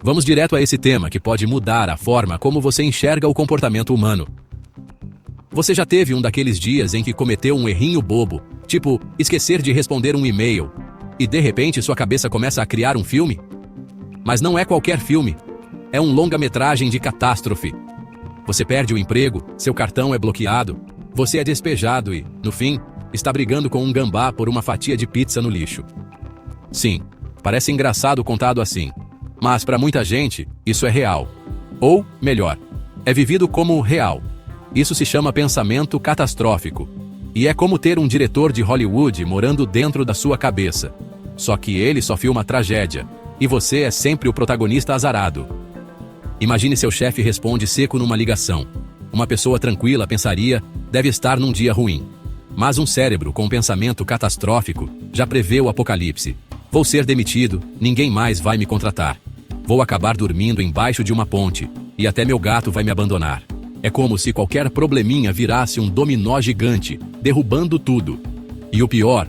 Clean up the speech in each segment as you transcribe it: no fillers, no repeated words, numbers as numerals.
Vamos direto a esse tema que pode mudar a forma como você enxerga o comportamento humano. Você já teve um daqueles dias em que cometeu um errinho bobo, tipo esquecer de responder um e-mail, e de repente sua cabeça começa a criar um filme? Mas não é qualquer filme. É um longa-metragem de catástrofe. Você perde o emprego, seu cartão é bloqueado, você é despejado e, no fim, está brigando com um gambá por uma fatia de pizza no lixo. Sim, parece engraçado contado assim. Mas para muita gente, isso é real. Ou, melhor, é vivido como real. Isso se chama pensamento catastrófico. E é como ter um diretor de Hollywood morando dentro da sua cabeça. Só que ele só filma tragédia. E você é sempre o protagonista azarado. Imagine seu chefe responde seco numa ligação. Uma pessoa tranquila pensaria, deve estar num dia ruim. Mas um cérebro com pensamento catastrófico já prevê o apocalipse. Vou ser demitido, ninguém mais vai me contratar. Vou acabar dormindo embaixo de uma ponte, e até meu gato vai me abandonar. É como se qualquer probleminha virasse um dominó gigante, derrubando tudo. E o pior,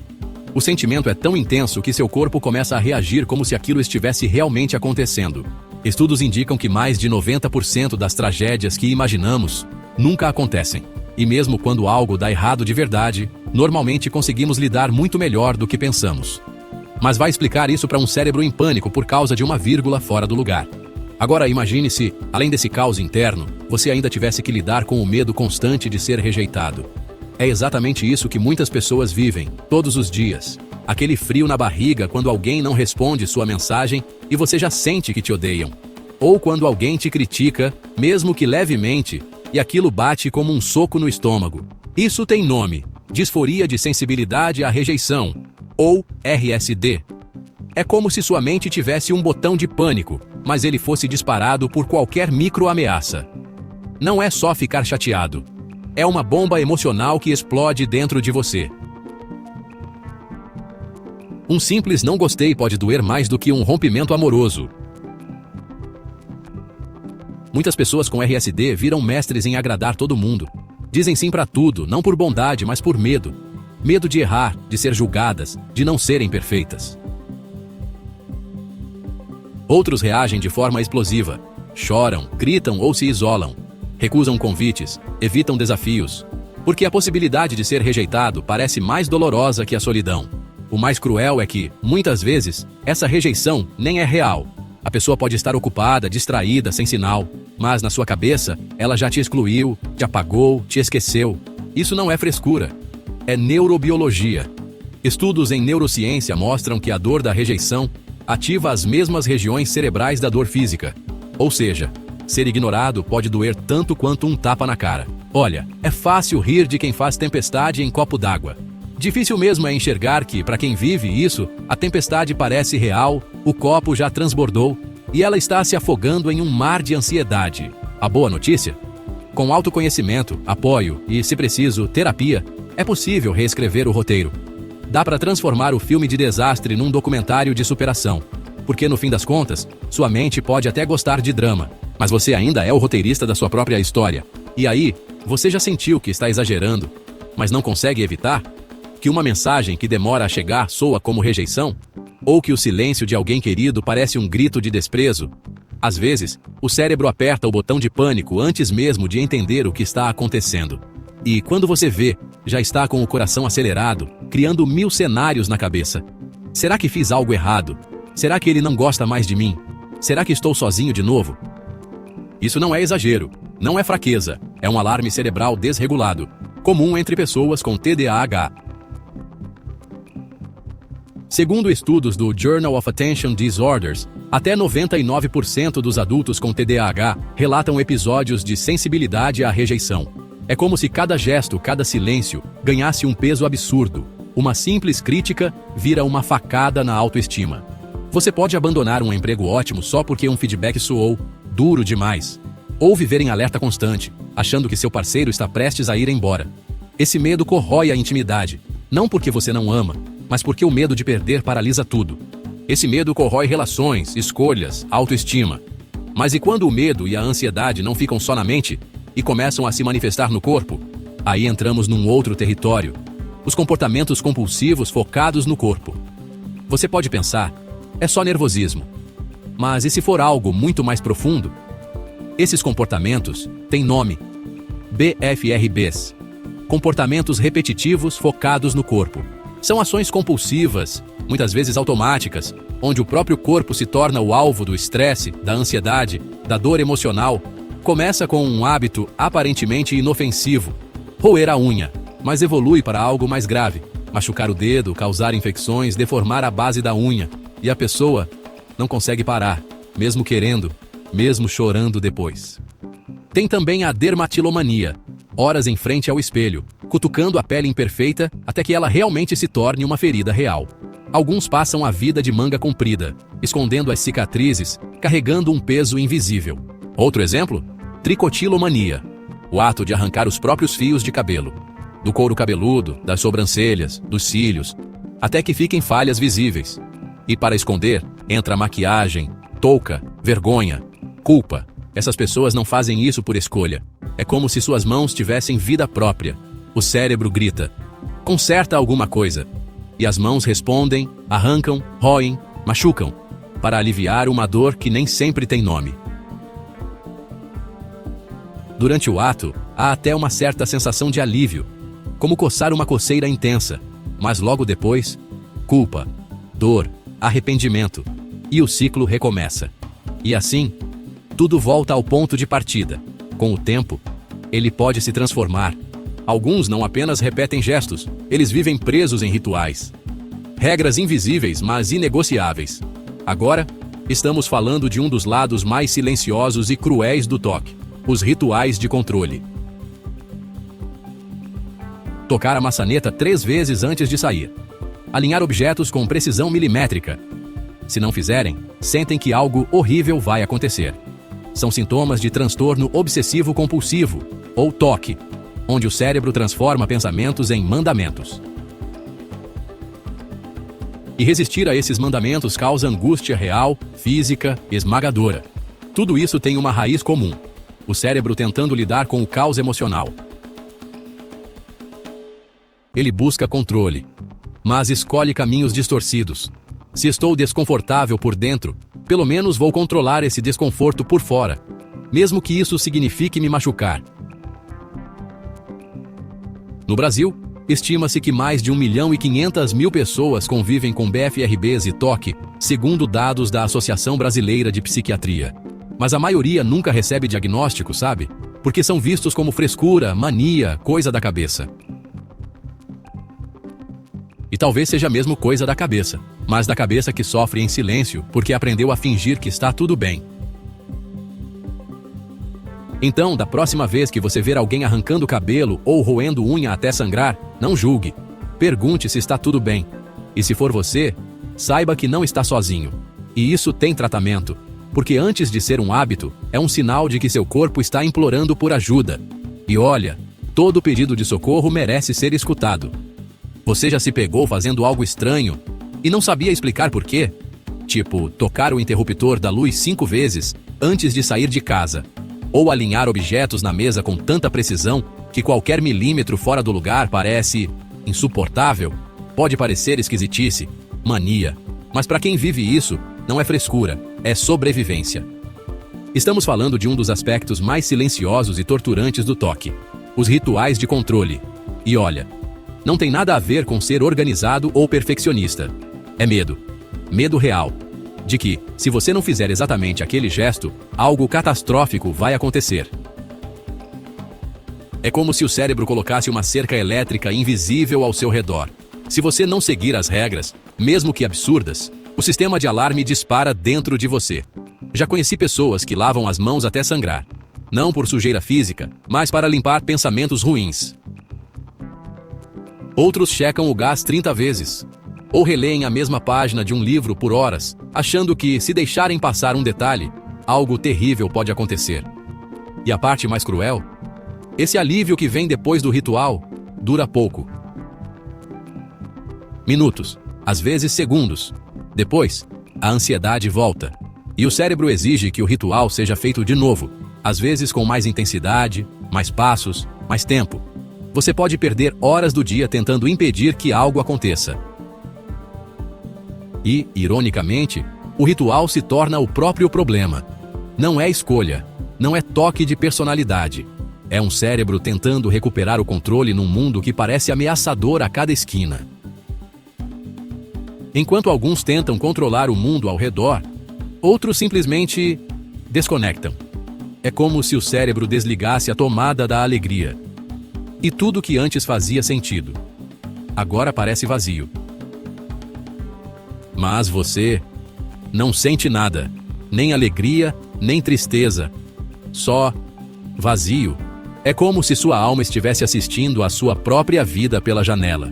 o sentimento é tão intenso que seu corpo começa a reagir como se aquilo estivesse realmente acontecendo. Estudos indicam que mais de 90% das tragédias que imaginamos nunca acontecem. E mesmo quando algo dá errado de verdade, normalmente conseguimos lidar muito melhor do que pensamos. Mas vai explicar isso para um cérebro em pânico por causa de uma vírgula fora do lugar. Agora imagine se, além desse caos interno, você ainda tivesse que lidar com o medo constante de ser rejeitado. É exatamente isso que muitas pessoas vivem, todos os dias. Aquele frio na barriga quando alguém não responde sua mensagem e você já sente que te odeiam. Ou quando alguém te critica, mesmo que levemente, e aquilo bate como um soco no estômago. Isso tem nome: disforia de sensibilidade à rejeição, ou RSD. É como se sua mente tivesse um botão de pânico, mas ele fosse disparado por qualquer microameaça. Não é só ficar chateado. É uma bomba emocional que explode dentro de você. Um simples não gostei pode doer mais do que um rompimento amoroso. Muitas pessoas com RSD viram mestres em agradar todo mundo. Dizem sim para tudo, não por bondade, mas por medo. Medo de errar, de ser julgadas, de não serem perfeitas. Outros reagem de forma explosiva. Choram, gritam ou se isolam. Recusam convites, evitam desafios. Porque a possibilidade de ser rejeitado parece mais dolorosa que a solidão. O mais cruel é que, muitas vezes, essa rejeição nem é real. A pessoa pode estar ocupada, distraída, sem sinal, mas na sua cabeça, ela já te excluiu, te apagou, te esqueceu. Isso não é frescura. É neurobiologia. Estudos em neurociência mostram que a dor da rejeição ativa as mesmas regiões cerebrais da dor física. Ou seja, ser ignorado pode doer tanto quanto um tapa na cara. Olha, é fácil rir de quem faz tempestade em copo d'água. Difícil mesmo é enxergar que, para quem vive isso, a tempestade parece real, o copo já transbordou e ela está se afogando em um mar de ansiedade. A boa notícia? Com autoconhecimento, apoio e, se preciso, terapia, é possível reescrever o roteiro. Dá para transformar o filme de desastre num documentário de superação. Porque, no fim das contas, sua mente pode até gostar de drama, mas você ainda é o roteirista da sua própria história. E aí, você já sentiu que está exagerando, mas não consegue evitar? Que uma mensagem que demora a chegar soa como rejeição? Ou que o silêncio de alguém querido parece um grito de desprezo? Às vezes, o cérebro aperta o botão de pânico antes mesmo de entender o que está acontecendo. E, quando você vê, já está com o coração acelerado, criando 1000 cenários na cabeça. Será que fiz algo errado? Será que ele não gosta mais de mim? Será que estou sozinho de novo? Isso não é exagero, não é fraqueza, é um alarme cerebral desregulado, comum entre pessoas com TDAH. Segundo estudos do Journal of Attention Disorders, até 99% dos adultos com TDAH relatam episódios de sensibilidade à rejeição. É como se cada gesto, cada silêncio, ganhasse um peso absurdo. Uma simples crítica vira uma facada na autoestima. Você pode abandonar um emprego ótimo só porque um feedback soou duro demais. Ou viver em alerta constante, achando que seu parceiro está prestes a ir embora. Esse medo corrói a intimidade, não porque você não ama, mas porque o medo de perder paralisa tudo. Esse medo corrói relações, escolhas, autoestima. Mas e quando o medo e a ansiedade não ficam só na mente e começam a se manifestar no corpo? Aí entramos num outro território. Os comportamentos compulsivos focados no corpo. Você pode pensar, é só nervosismo. Mas e se for algo muito mais profundo? Esses comportamentos têm nome: BFRBs. Comportamentos repetitivos focados no corpo. São ações compulsivas, muitas vezes automáticas, onde o próprio corpo se torna o alvo do estresse, da ansiedade, da dor emocional. Começa com um hábito aparentemente inofensivo, roer a unha, mas evolui para algo mais grave, machucar o dedo, causar infecções, deformar a base da unha, e a pessoa não consegue parar, mesmo querendo, mesmo chorando depois. Tem também a dermatilomania, horas em frente ao espelho, cutucando a pele imperfeita até que ela realmente se torne uma ferida real. Alguns passam a vida de manga comprida, escondendo as cicatrizes, carregando um peso invisível. Outro exemplo? Tricotilomania, o ato de arrancar os próprios fios de cabelo, do couro cabeludo, das sobrancelhas, dos cílios, até que fiquem falhas visíveis. E para esconder, entra maquiagem, touca, vergonha, culpa. Essas pessoas não fazem isso por escolha. É como se suas mãos tivessem vida própria. O cérebro grita: conserta alguma coisa. E as mãos respondem, arrancam, roem, machucam, para aliviar uma dor que nem sempre tem nome. Durante o ato, há até uma certa sensação de alívio, como coçar uma coceira intensa, mas logo depois, culpa, dor, arrependimento, e o ciclo recomeça. E assim, tudo volta ao ponto de partida. Com o tempo, ele pode se transformar. Alguns não apenas repetem gestos, eles vivem presos em rituais. Regras invisíveis, mas inegociáveis. Agora, estamos falando de um dos lados mais silenciosos e cruéis do toque: os rituais de controle. Tocar a maçaneta 3 vezes antes de sair. Alinhar objetos com precisão milimétrica. Se não fizerem, sentem que algo horrível vai acontecer. São sintomas de transtorno obsessivo-compulsivo, ou TOC, onde o cérebro transforma pensamentos em mandamentos. E resistir a esses mandamentos causa angústia real, física, esmagadora. Tudo isso tem uma raiz comum: o cérebro tentando lidar com o caos emocional. Ele busca controle, mas escolhe caminhos distorcidos. Se estou desconfortável por dentro, pelo menos vou controlar esse desconforto por fora, mesmo que isso signifique me machucar. No Brasil, estima-se que mais de 1.500.000 pessoas convivem com BFRBs e TOC, segundo dados da Associação Brasileira de Psiquiatria. Mas a maioria nunca recebe diagnóstico, sabe? Porque são vistos como frescura, mania, coisa da cabeça. E talvez seja mesmo coisa da cabeça, mas da cabeça que sofre em silêncio porque aprendeu a fingir que está tudo bem. Então, da próxima vez que você ver alguém arrancando o cabelo ou roendo unha até sangrar, não julgue. Pergunte se está tudo bem. E se for você, saiba que não está sozinho. E isso tem tratamento, porque antes de ser um hábito, é um sinal de que seu corpo está implorando por ajuda. E olha, todo pedido de socorro merece ser escutado. Você já se pegou fazendo algo estranho e não sabia explicar por quê? Tipo, tocar o interruptor da luz 5 vezes antes de sair de casa. Ou alinhar objetos na mesa com tanta precisão que qualquer milímetro fora do lugar parece insuportável. Pode parecer esquisitice, mania. Mas para quem vive isso, não é frescura, é sobrevivência. Estamos falando de um dos aspectos mais silenciosos e torturantes do toque: os rituais de controle. E olha, não tem nada a ver com ser organizado ou perfeccionista. É medo. Medo real. De que, se você não fizer exatamente aquele gesto, algo catastrófico vai acontecer. É como se o cérebro colocasse uma cerca elétrica invisível ao seu redor. Se você não seguir as regras, mesmo que absurdas, o sistema de alarme dispara dentro de você. Já conheci pessoas que lavam as mãos até sangrar. Não por sujeira física, mas para limpar pensamentos ruins. Outros checam o gás 30 vezes. Ou releem a mesma página de um livro por horas, achando que, se deixarem passar um detalhe, algo terrível pode acontecer. E a parte mais cruel? Esse alívio que vem depois do ritual dura pouco. Minutos, às vezes segundos. Depois, a ansiedade volta. E o cérebro exige que o ritual seja feito de novo, às vezes com mais intensidade, mais passos, mais tempo. Você pode perder horas do dia tentando impedir que algo aconteça. E, ironicamente, O ritual se torna o próprio problema. Não é escolha, não é toque de personalidade. É um cérebro tentando recuperar o controle num mundo que parece ameaçador a cada esquina. Enquanto alguns tentam controlar o mundo ao redor, outros simplesmente desconectam. É como se o cérebro desligasse a tomada da alegria. E tudo que antes fazia sentido, agora parece vazio. Mas você não sente nada, nem alegria, nem tristeza. Só vazio. É como se sua alma estivesse assistindo à sua própria vida pela janela.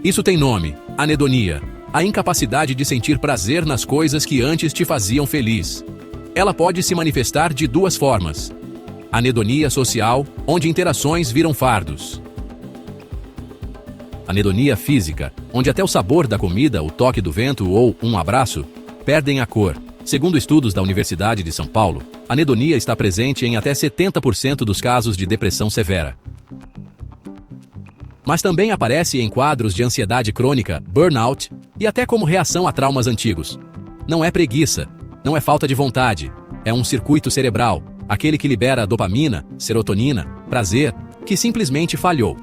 Isso tem nome: anedonia. A incapacidade de sentir prazer nas coisas que antes te faziam feliz. Ela pode se manifestar de duas formas: anedonia social, onde interações viram fardos. Anedonia física, onde até o sabor da comida, o toque do vento ou um abraço perdem a cor. Segundo estudos da Universidade de São Paulo, a anedonia está presente em até 70% dos casos de depressão severa. Mas também aparece em quadros de ansiedade crônica, burnout e até como reação a traumas antigos. Não é preguiça, não é falta de vontade, é um circuito cerebral, aquele que libera dopamina, serotonina, prazer, que simplesmente falhou.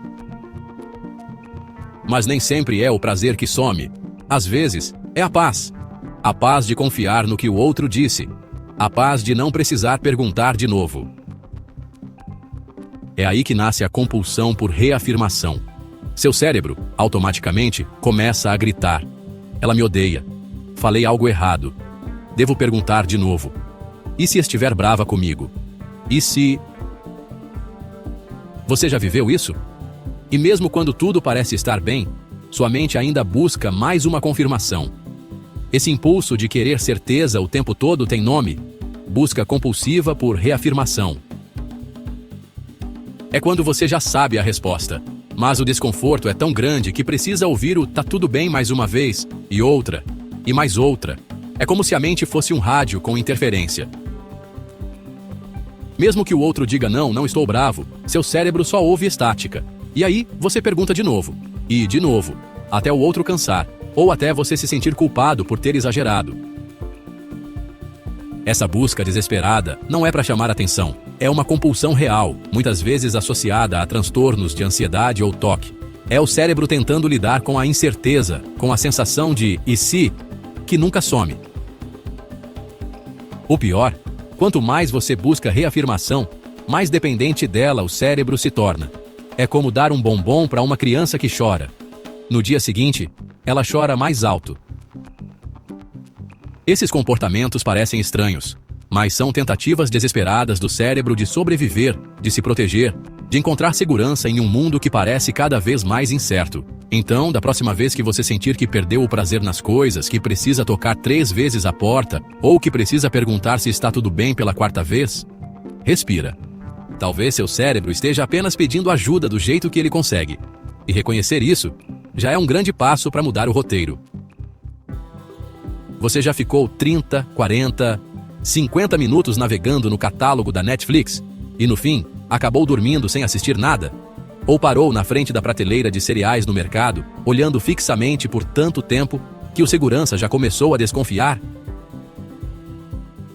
Mas nem sempre é o prazer que some. Às vezes, é a paz. A paz de confiar no que o outro disse. A paz de não precisar perguntar de novo. É aí que nasce a compulsão por reafirmação. Seu cérebro, automaticamente, começa a gritar: ela me odeia. Falei algo errado. Devo perguntar de novo. E se estiver brava comigo? E se... Você já viveu isso? E mesmo quando tudo parece estar bem, sua mente ainda busca mais uma confirmação. Esse impulso de querer certeza o tempo todo tem nome: busca compulsiva por reafirmação. É quando você já sabe a resposta, mas o desconforto é tão grande que precisa ouvir o "tá tudo bem" mais uma vez, e outra, e mais outra. É como se a mente fosse um rádio com interferência. Mesmo que o outro diga não estou bravo, seu cérebro só ouve estática. E aí, você pergunta de novo, e de novo, até o outro cansar, ou até você se sentir culpado por ter exagerado. Essa busca desesperada não é para chamar atenção, é uma compulsão real, muitas vezes associada a transtornos de ansiedade ou toque. É o cérebro tentando lidar com a incerteza, com a sensação de "e se", que nunca some. O pior, quanto mais você busca reafirmação, mais dependente dela o cérebro se torna. É como dar um bombom para uma criança que chora. No dia seguinte, ela chora mais alto. Esses comportamentos parecem estranhos, mas são tentativas desesperadas do cérebro de sobreviver, de se proteger, de encontrar segurança em um mundo que parece cada vez mais incerto. Então, da próxima vez que você sentir que perdeu o prazer nas coisas, que precisa tocar 3 vezes a porta, ou que precisa perguntar se está tudo bem pela 4ª vez, respira. Talvez seu cérebro esteja apenas pedindo ajuda do jeito que ele consegue. E reconhecer isso já é um grande passo para mudar o roteiro. Você já ficou 30, 40, 50 minutos navegando no catálogo da Netflix e, no fim, acabou dormindo sem assistir nada? Ou parou na frente da prateleira de cereais no mercado, olhando fixamente por tanto tempo que o segurança já começou a desconfiar?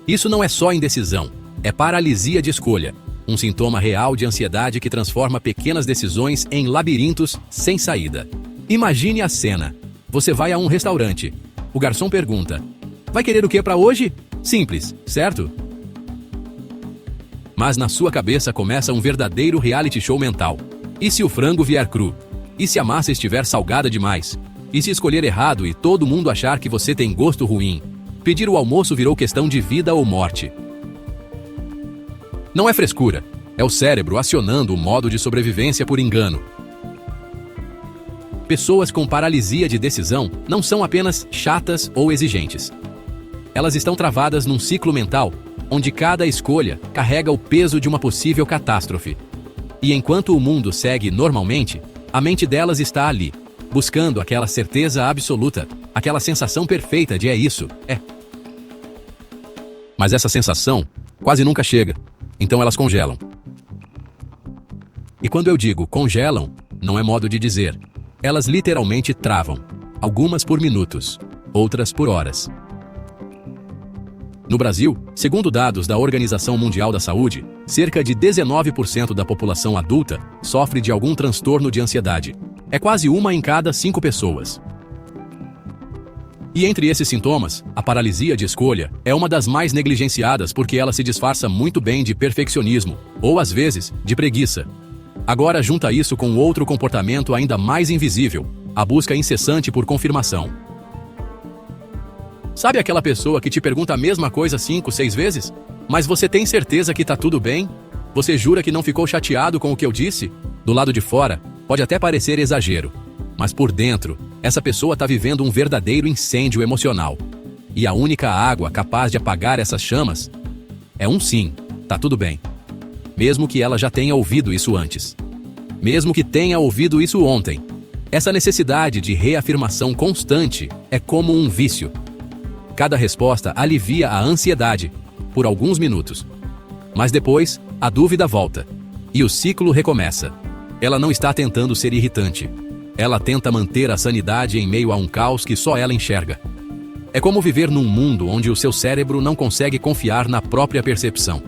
Isso não é só indecisão, é paralisia de escolha. Um sintoma real de ansiedade que transforma pequenas decisões em labirintos sem saída. Imagine a cena. Você vai a um restaurante. O garçom pergunta: vai querer o que para hoje? Simples, certo? Mas na sua cabeça começa um verdadeiro reality show mental. E se o frango vier cru? E se a massa estiver salgada demais? E se escolher errado e todo mundo achar que você tem gosto ruim? Pedir o almoço virou questão de vida ou morte. Não é frescura, é o cérebro acionando o modo de sobrevivência por engano. Pessoas com paralisia de decisão não são apenas chatas ou exigentes. Elas estão travadas num ciclo mental, onde cada escolha carrega o peso de uma possível catástrofe. E enquanto o mundo segue normalmente, a mente delas está ali, buscando aquela certeza absoluta, aquela sensação perfeita de "é isso, é". Mas essa sensação quase nunca chega. Então elas congelam. E quando eu digo congelam, não é modo de dizer. Elas literalmente travam, algumas por minutos. outras por horas. No Brasil, segundo dados da Organização Mundial da Saúde, cerca de 19% da população adulta sofre de algum transtorno de ansiedade. É quase 1 em cada 5 pessoas. E entre esses sintomas, a paralisia de escolha é uma das mais negligenciadas porque ela se disfarça muito bem de perfeccionismo, ou às vezes, de preguiça. Agora junta isso com outro comportamento ainda mais invisível, a busca incessante por confirmação. Sabe aquela pessoa que te pergunta a mesma coisa 5, 6 vezes? Mas você tem certeza que tá tudo bem? Você jura que não ficou chateado com o que eu disse? Do lado de fora, pode até parecer exagero, mas por dentro, essa pessoa tá vivendo um verdadeiro incêndio emocional. E a única água capaz de apagar essas chamas é um sim, tá tudo bem. Mesmo que ela já tenha ouvido isso antes. Mesmo que tenha ouvido isso ontem. Essa necessidade de reafirmação constante é como um vício. Cada resposta alivia a ansiedade, por alguns minutos. Mas depois, a dúvida volta. E o ciclo recomeça. Ela não está tentando ser irritante. Ela tenta manter a sanidade em meio a um caos que só ela enxerga. É como viver num mundo onde o seu cérebro não consegue confiar na própria percepção.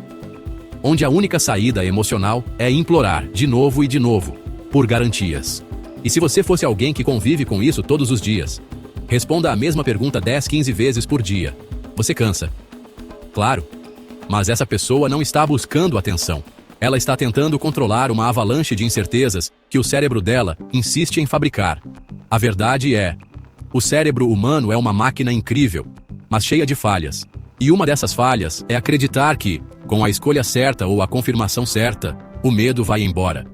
Onde a única saída emocional é implorar, de novo e de novo, por garantias. E se você fosse alguém que convive com isso todos os dias, responda a mesma pergunta 10, 15 vezes por dia. Você cansa. Claro. Mas essa pessoa não está buscando atenção. Ela está tentando controlar uma avalanche de incertezas que o cérebro dela insiste em fabricar. A verdade é, o cérebro humano é uma máquina incrível, mas cheia de falhas. E uma dessas falhas é acreditar que, com a escolha certa ou a confirmação certa, o medo vai embora.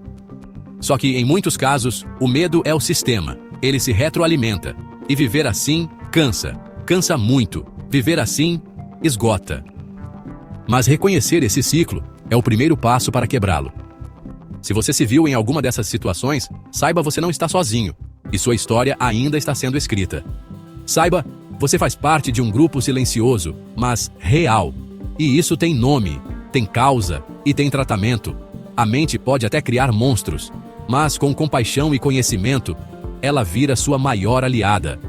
Só que, em muitos casos, o medo é o sistema. Ele se retroalimenta. E viver assim, cansa. Cansa muito. Viver assim, esgota. Mas reconhecer esse ciclo é o primeiro passo para quebrá-lo. Se você se viu em alguma dessas situações, saiba você não está sozinho. E sua história ainda está sendo escrita. Saiba, você faz parte de um grupo silencioso, mas real. E isso tem nome, tem causa e tem tratamento. A mente pode até criar monstros, mas com compaixão e conhecimento, ela vira sua maior aliada.